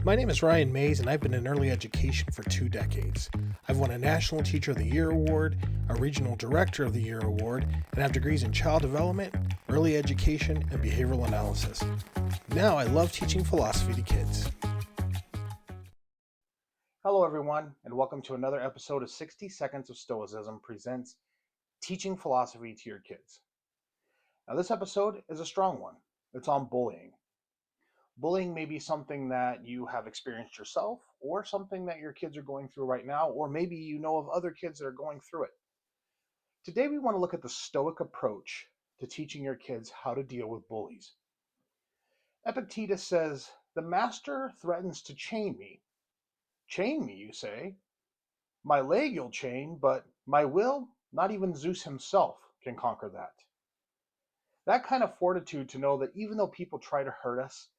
My name is Ryan Mays, and I've been in early education for 2 decades. I've won a National Teacher of the Year award, a Regional Director of the Year award, and have degrees in child development, early education, and behavioral analysis. Now I love teaching philosophy to kids. Hello, everyone, and welcome to another episode of 60 Seconds of Stoicism presents Teaching Philosophy to Your Kids. Now, this episode is a strong one. It's on bullying. Bullying may be something that you have experienced yourself, or something that your kids are going through right now, or maybe you know of other kids that are going through it. Today, we want to look at the Stoic approach to teaching your kids how to deal with bullies. Epictetus says, "The master threatens to chain me. Chain me, you say? My leg you'll chain, but my will, not even Zeus himself can conquer that." That kind of fortitude to know that even though people try to hurt us,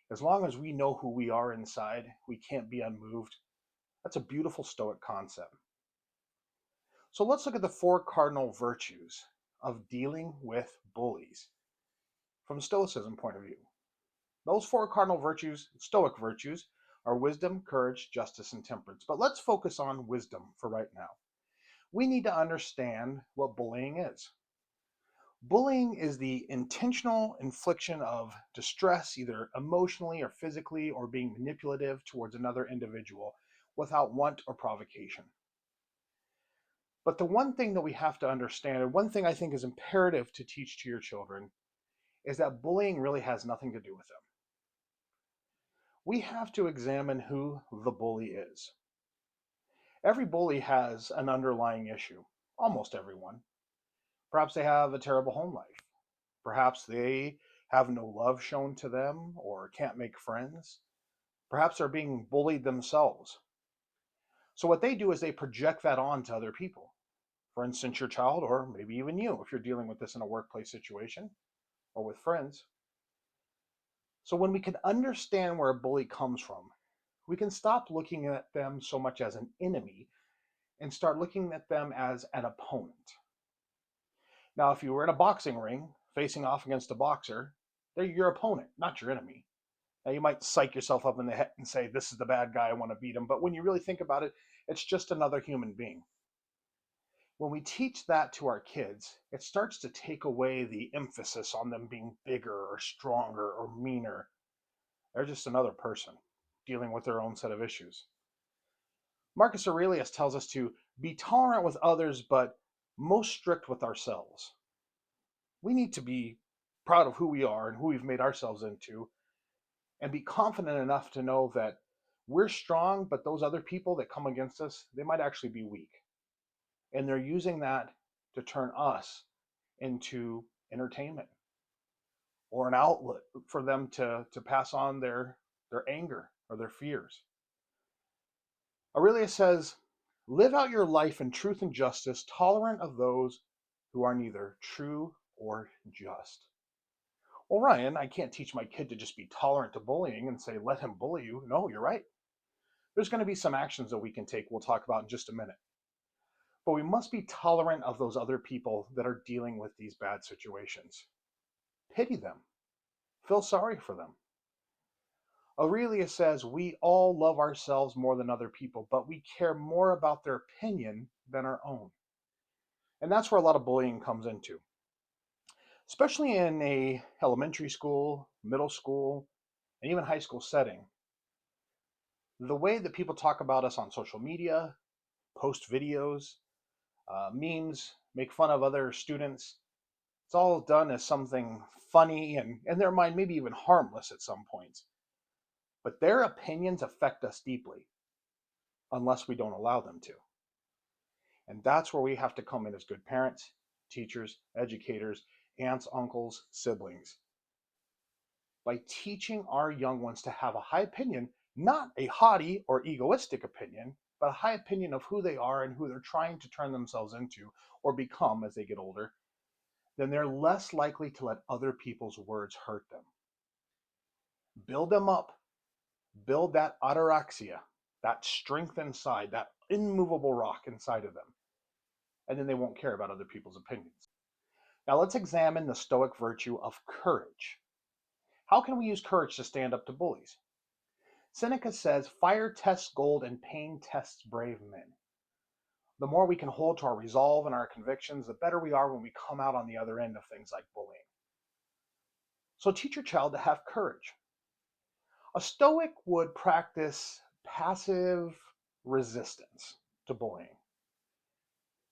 as long as we know who we are inside, we can't be unmoved. That's a beautiful Stoic concept. So let's look at the 4 cardinal virtues of dealing with bullies from a Stoicism point of view. Those 4 cardinal virtues, Stoic virtues, are wisdom, courage, justice, and temperance. But let's focus on wisdom for right now. We need to understand what bullying is. Bullying is the intentional infliction of distress, either emotionally or physically, or being manipulative towards another individual without want or provocation. But the one thing that we have to understand, and one thing I think is imperative to teach to your children, is that bullying really has nothing to do with them. We have to examine who the bully is. Every bully has an underlying issue, almost everyone. Perhaps they have a terrible home life. Perhaps they have no love shown to them or can't make friends. Perhaps they're being bullied themselves. So what they do is they project that on to other people. For instance, your child, or maybe even you, if you're dealing with this in a workplace situation or with friends. So when we can understand where a bully comes from, we can stop looking at them so much as an enemy and start looking at them as an opponent. Now, if you were in a boxing ring facing off against a boxer, they're your opponent, not your enemy. Now, you might psych yourself up in the head and say, "This is the bad guy, I want to beat him." But when you really think about it, it's just another human being. When we teach that to our kids, it starts to take away the emphasis on them being bigger or stronger or meaner. They're just another person dealing with their own set of issues. Marcus Aurelius tells us to be tolerant with others, but most strict with ourselves. We need to be proud of who we are and who we've made ourselves into, and be confident enough to know that we're strong, but those other people that come against us, they might actually be weak. And they're using that to turn us into entertainment or an outlet for them to pass on their anger or their fears. Aurelius says, "Live out your life in truth and justice, tolerant of those who are neither true or just." Well, Ryan, I can't teach my kid to just be tolerant to bullying and say, "Let him bully you." No, you're right. There's going to be some actions that we can take we'll talk about in just a minute. But we must be tolerant of those other people that are dealing with these bad situations. Pity them. Feel sorry for them. Aurelius says we all love ourselves more than other people, but we care more about their opinion than our own. And that's where a lot of bullying comes into. Especially in a elementary school, middle school, and even high school setting. The way that people talk about us on social media, post videos, memes, make fun of other students, it's all done as something funny and, in their mind, maybe even harmless at some points. But their opinions affect us deeply unless we don't allow them to. And that's where we have to come in as good parents, teachers, educators, aunts, uncles, siblings. By teaching our young ones to have a high opinion, not a haughty or egoistic opinion, but a high opinion of who they are and who they're trying to turn themselves into or become as they get older, then they're less likely to let other people's words hurt them. Build them up. Build that ataraxia, that strength inside, that immovable rock inside of them. And then they won't care about other people's opinions. Now let's examine the Stoic virtue of courage. How can we use courage to stand up to bullies? Seneca says, fire tests gold and pain tests brave men. The more we can hold to our resolve and our convictions, the better we are when we come out on the other end of things like bullying. So teach your child to have courage. A Stoic would practice passive resistance to bullying.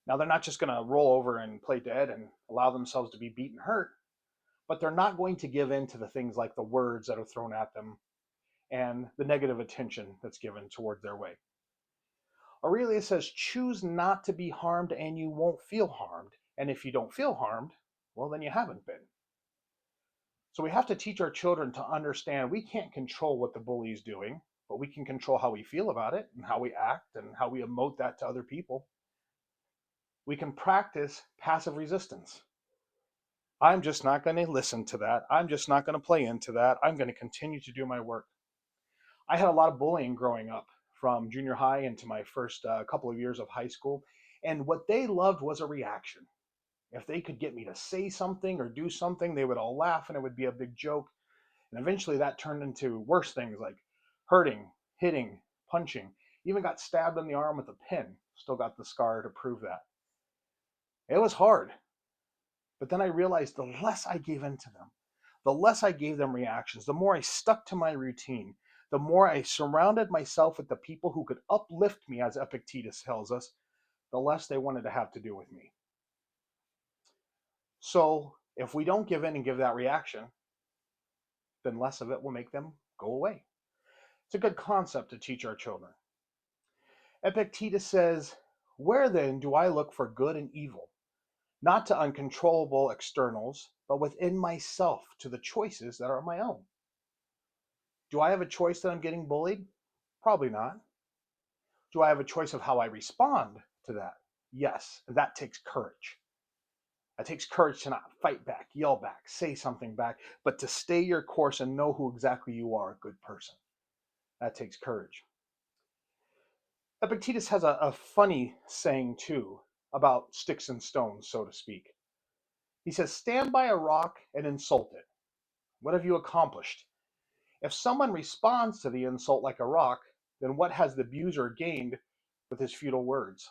Now, they're not just going to roll over and play dead and allow themselves to be beaten and hurt, but they're not going to give in to the things like the words that are thrown at them and the negative attention that's given toward their way. Aurelius says, choose not to be harmed and you won't feel harmed. And if you don't feel harmed, well, then you haven't been. So we have to teach our children to understand we can't control what the bully is doing, but we can control how we feel about it and how we act and how we emote that to other people. We can practice passive resistance. I'm just not going to listen to that. I'm just not going to play into that. I'm going to continue to do my work. I had a lot of bullying growing up from junior high into my first couple of years of high school. And what they loved was a reaction. If they could get me to say something or do something, they would all laugh and it would be a big joke. And eventually that turned into worse things like hurting, hitting, punching, even got stabbed in the arm with a pin. Still got the scar to prove that. It was hard. But then I realized the less I gave in to them, the less I gave them reactions, the more I stuck to my routine, the more I surrounded myself with the people who could uplift me, as Epictetus tells us, the less they wanted to have to do with me. So if we don't give in and give that reaction, then less of it will make them go away. It's a good concept to teach our children. Epictetus says, where then do I look for good and evil? Not to uncontrollable externals, but within myself, to the choices that are my own. Do I have a choice that I'm getting bullied? Probably not. Do I have a choice of how I respond to that? Yes, and that takes courage. It takes courage to not fight back, yell back, say something back, but to stay your course and know who exactly you are, a good person. That takes courage. Epictetus has a funny saying too about sticks and stones, so to speak. He says, stand by a rock and insult it. What have you accomplished? If someone responds to the insult like a rock, then what has the abuser gained with his futile words?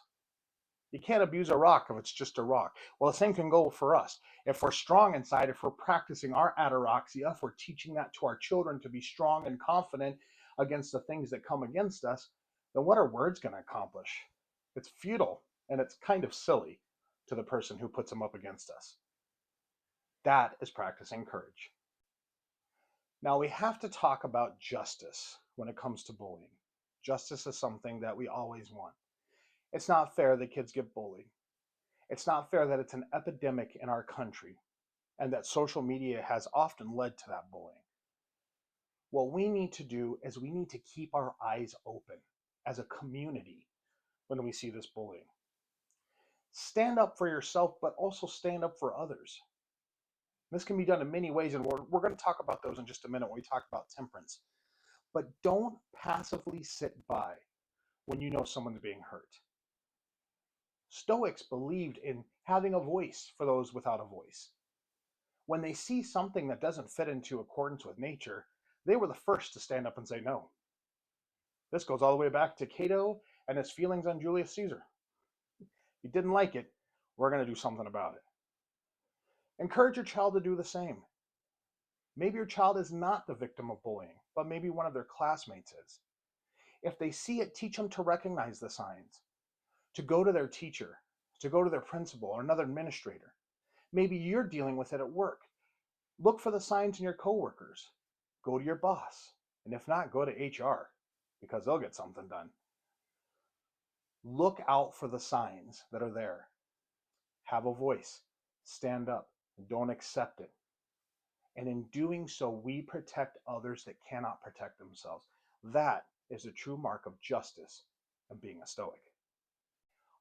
You can't abuse a rock if it's just a rock. Well, the same can go for us. If we're strong inside, if we're practicing our ataraxia, if we're teaching that to our children to be strong and confident against the things that come against us, then what are words going to accomplish? It's futile and it's kind of silly to the person who puts them up against us. That is practicing courage. Now we have to talk about justice when it comes to bullying. Justice is something that we always want. It's not fair that kids get bullied. It's not fair that it's an epidemic in our country and that social media has often led to that bullying. What we need to do is we need to keep our eyes open as a community when we see this bullying. Stand up for yourself, but also stand up for others. This can be done in many ways, and we're going to talk about those in just a minute when we talk about temperance. But don't passively sit by when you know someone's being hurt. Stoics believed in having a voice for those without a voice. When they see something that doesn't fit into accordance with nature, they were the first to stand up and say no. This goes all the way back to Cato and his feelings on Julius Caesar. He didn't like it. We're going to do something about it. Encourage your child to do the same. Maybe your child is not the victim of bullying, but maybe one of their classmates is. If they see it, teach them to recognize the signs, to go to their teacher, to go to their principal or another administrator. Maybe you're dealing with it at work. Look for the signs in your coworkers. Go to your boss. And if not, go to HR because they'll get something done. Look out for the signs that are there. Have a voice. Stand up. Don't accept it. And in doing so, we protect others that cannot protect themselves. That is a true mark of justice and being a Stoic.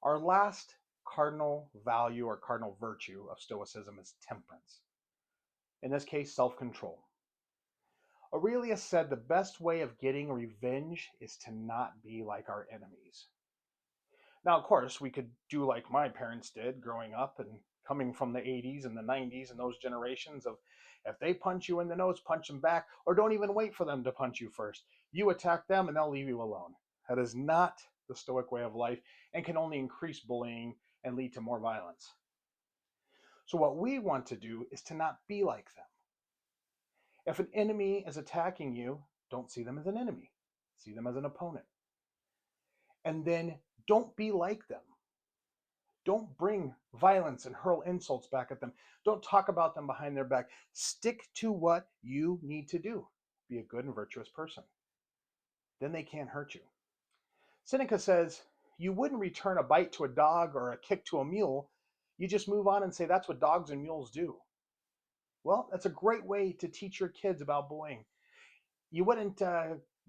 Our last cardinal value or cardinal virtue of Stoicism is temperance. In this case, self-control. Aurelius said the best way of getting revenge is to not be like our enemies. Now, of course, we could do like my parents did growing up and coming from the 80s and the 90s and those generations of if they punch you in the nose, punch them back, or don't even wait for them to punch you first. You attack them and they'll leave you alone. That is not the Stoic way of life and can only increase bullying and lead to more violence. So, what we want to do is to not be like them. If an enemy is attacking you, don't see them as an enemy, see them as an opponent. And then don't be like them. Don't bring violence and hurl insults back at them. Don't talk about them behind their back. Stick to what you need to do. Be a good and virtuous person. Then they can't hurt you. Seneca says, you wouldn't return a bite to a dog or a kick to a mule. You just move on and say, that's what dogs and mules do. Well, that's a great way to teach your kids about bullying. You wouldn't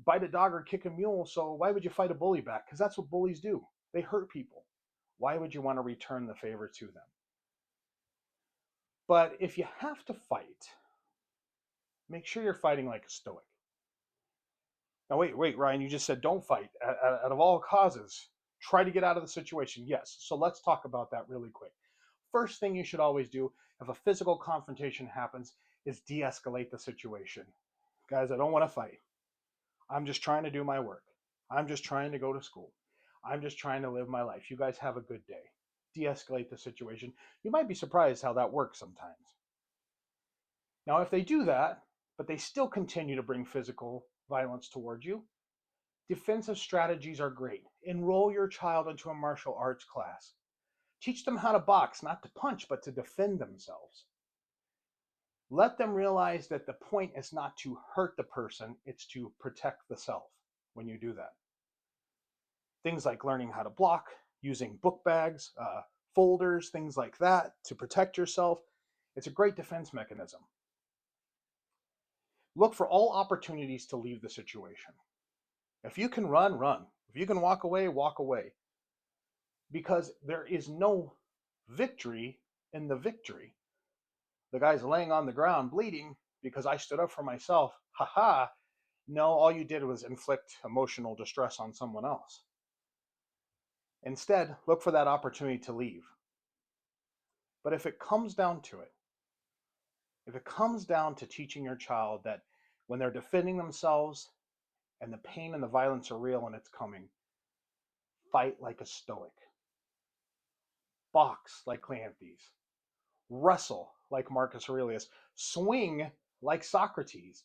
bite a dog or kick a mule, so why would you fight a bully back? Because that's what bullies do. They hurt people. Why would you want to return the favor to them? But if you have to fight, make sure you're fighting like a Stoic. Now, wait, Ryan, you just said don't fight. Out of all causes, try to get out of the situation. Yes, so let's talk about that really quick. First thing you should always do if a physical confrontation happens is de-escalate the situation. Guys, I don't want to fight. I'm just trying to do my work. I'm just trying to go to school. I'm just trying to live my life. You guys have a good day. De-escalate the situation. You might be surprised how that works sometimes. Now, if they do that, but they still continue to bring physical violence towards you, defensive strategies are great. Enroll your child into a martial arts class. Teach them how to box, not to punch, but to defend themselves. Let them realize that the point is not to hurt the person, it's to protect the self when you do that. Things like learning how to block, using book bags, folders, things like that to protect yourself. It's a great defense mechanism. Look for all opportunities to leave the situation. If you can run, run. If you can walk away, walk away. Because there is no victory in the victory. The guy's laying on the ground bleeding because I stood up for myself. Ha ha. No, all you did was inflict emotional distress on someone else. Instead, look for that opportunity to leave. But if it comes down to it, if it comes down to teaching your child that when they're defending themselves and the pain and the violence are real and it's coming, fight like a Stoic. Box like Cleanthes. Wrestle like Marcus Aurelius. Swing like Socrates.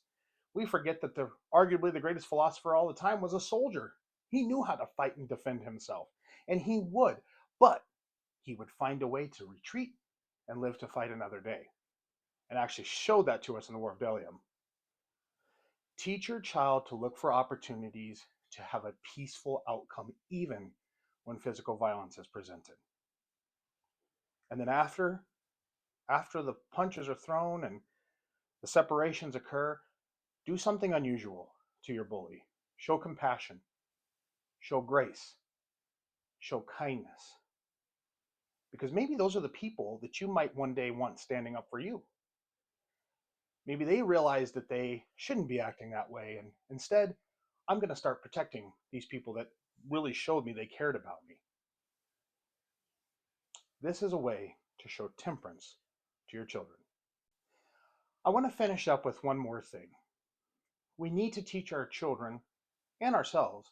We forget that arguably the greatest philosopher of all the time was a soldier. He knew how to fight and defend himself, and he would, but he would find a way to retreat and live to fight another day, and actually showed that to us in the War of Delium. Teach your child to look for opportunities to have a peaceful outcome, even when physical violence is presented. And then after the punches are thrown and the separations occur, do something unusual to your bully. Show compassion, show grace, show kindness. Because maybe those are the people that you might one day want standing up for you. Maybe they realize that they shouldn't be acting that way, and instead, I'm going to start protecting these people that really showed me they cared about me. This is a way to show temperance to your children. I want to finish up with one more thing. We need to teach our children and ourselves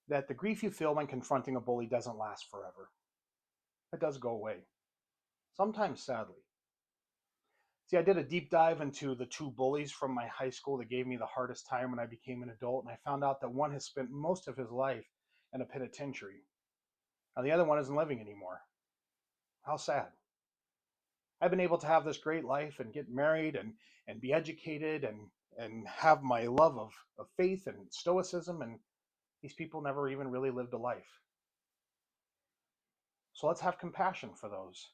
that the grief you feel when confronting a bully doesn't last forever. It does go away, sometimes sadly. See, I did a deep dive into the two bullies from my high school that gave me the hardest time when I became an adult, and I found out that one has spent most of his life in a penitentiary, and the other one isn't living anymore. How sad. I've been able to have this great life and get married and be educated and have my love of faith and stoicism, and these people never even really lived a life. So let's have compassion for those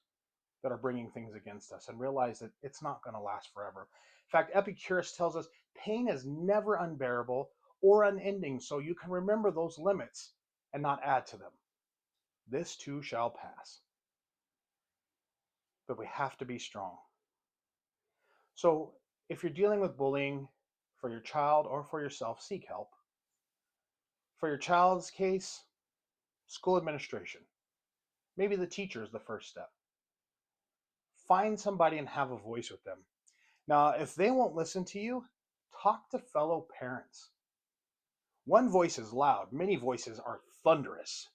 that are bringing things against us and realize that it's not going to last forever. In fact, Epicurus tells us pain is never unbearable or unending, so you can remember those limits and not add to them. This too shall pass. But we have to be strong. So if you're dealing with bullying for your child or for yourself, seek help. For your child's case, school administration. Maybe the teacher is the first step. Find somebody and have a voice with them. Now, if they won't listen to you, talk to fellow parents. One voice is loud, many voices are thunderous,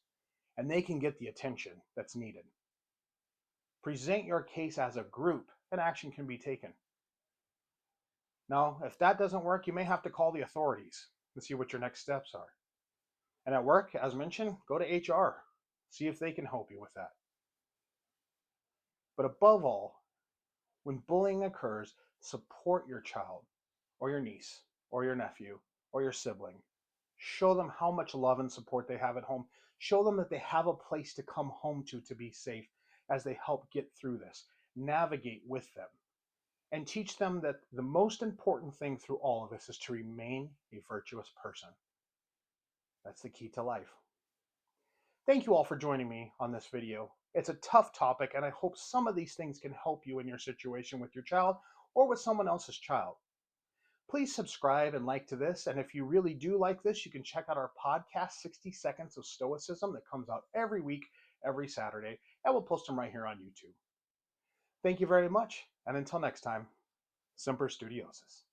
and they can get the attention that's needed. Present your case as a group, and action can be taken. Now, if that doesn't work, you may have to call the authorities and see what your next steps are. And at work, as mentioned, go to HR, see if they can help you with that. But above all, when bullying occurs, support your child or your niece or your nephew or your sibling. Show them how much love and support they have at home. Show them that they have a place to come home to be safe as they help get through this. Navigate with them and teach them that the most important thing through all of this is to remain a virtuous person. That's the key to life. Thank you all for joining me on this video. It's a tough topic, and I hope some of these things can help you in your situation with your child or with someone else's child. Please subscribe and like to this, and if you really do like this, you can check out our podcast, 60 Seconds of Stoicism, that comes out every week, every Saturday, and we'll post them right here on YouTube. Thank you very much, and until next time, Semper Studiosus.